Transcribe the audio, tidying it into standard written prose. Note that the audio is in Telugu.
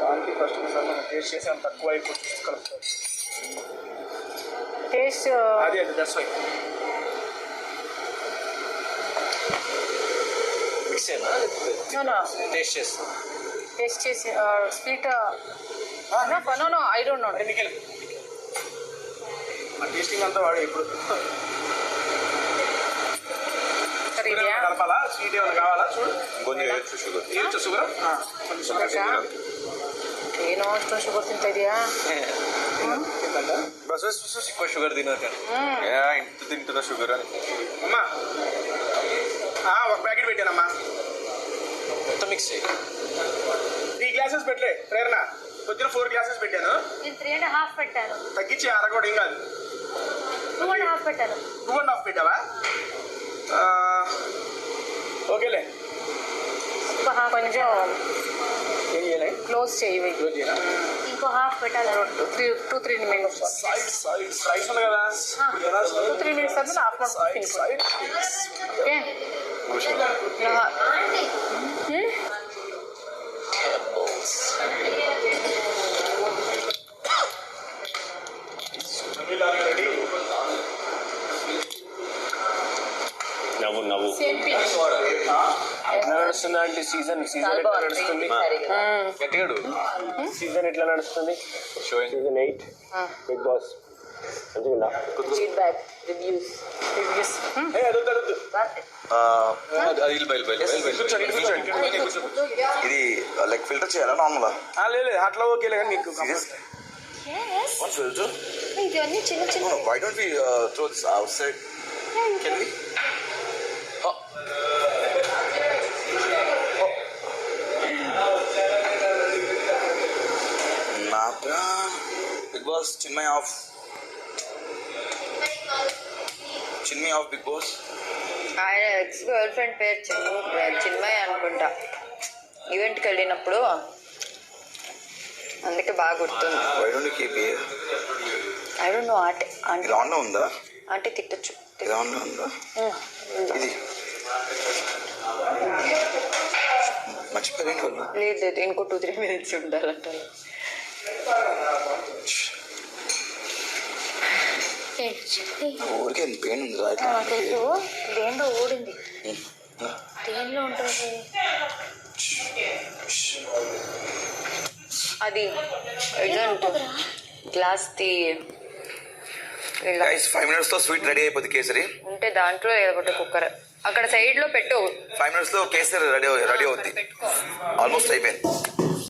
దానికి ఫస్ట్ మనం టేస్ట్ చేసి అంత తక్కువ అయిపోతుంది కలుపుతారు టేస్ట్ అది దట్స్ వై మిక్స్ అయినా టేస్ట్ చేస్తాం టేస్ట్ చేసి sweet no I don't know tasting అంతా వాడు ఇప్పుడు కలపాలా స్వీట్ ఏమైనా కావాలా చూడు కొంచెం షుగర్ ఏం షుగర్ కొంచెం షుగర్ ಏನೋ ಅಷ್ಟು ಶುಗರ್ ತಿಂತಾ ಇದೆಯಾ ಬಸ್ ఎక్కువ షుగర్ తినదు ఇంత తింటున్నా షుగర్ అని అమ్మా ఒక ప్యాకెట్ పెట్టానమ్మా మొత్తం మిక్స్ చేయి 3 గ్లాసెస్ పెట్టలే ప్రేరణ పొద్దున 4 గ్లాసెస్ పెట్టాను నేను 3.5 పెట్టాను. తగ్గించి అరగొడ ఏం కాదు 2.5 పెట్టాను. 2.5 పెట్టావా ఓకేలే కొంచెం ఏం చేయాలి క్లోజ్ చేయి క్లోజ్ చేయనా ఇంకో హాఫ్ పెట్టాలి. 2-3 minutes రైస్ ఉంది కదా 2-3 minutes ఆద్ಮೇಲೆ ಆಫ್ ಮಾಡ್ಕೊಂಡು ಓಕೆ నవ్వు నవ్వు ఎట్లా నడుస్తుంది అంటే సీజన్ ఎట్లా నడుస్తుంది గట్టిగాడు సీజన్ ఎట్లా నడుస్తుంది సీజన్ 8 బిగ్ బాస్ మంచిగా ఫీడ్బ్యాక్ రివ్యూస్ ఇది లెగ్ ఫిల్టర్ చేయాలా నార్మల్ లేదు అట్లా ఓకేలే కానీ నీకు ఫిల్టర్ ఇవన్నీ చిన్న చిన్న why don't we throw this outside can we Bigg Boss Chinmay of Bigg Boss ఆయన ఎక్స్ గర్ల్ ఫ్రెండ్ పేరు చిన్మయ్ అనుకుంటా ఈవెంట్కి వెళ్ళినప్పుడు అందుకే బాగా గుర్తుంది. Why don't you keep here I don't know aunty ఇది ఆన్లో ఉందా ఆంటీ తిట్టచ్చు. ఇది ఆన్లో ఉందా ఇది మర్చిపోయారండి వాళ్ళు లేదు లేదు ఇంకో 2-3 minutes ఉండాలంట. ఊరికే పెయిన్ ఉంది రా దేంట్లో ఊడింది. దేంట్లో ఉంటుంది అది ఇదంటుంది గ్లాస్ ది గైస్ 5 minutes లో స్వీట్ రెడీ అయిపోతుంది కేసరి ఉంటే దాంట్లో లేకపోతే కుక్కర్ అక్కడ సైడ్ లో పెట్టు. 5 minutes లో కేసరి రెడీ అవుతుంది ఆల్మోస్ట్ అయిపోయింది.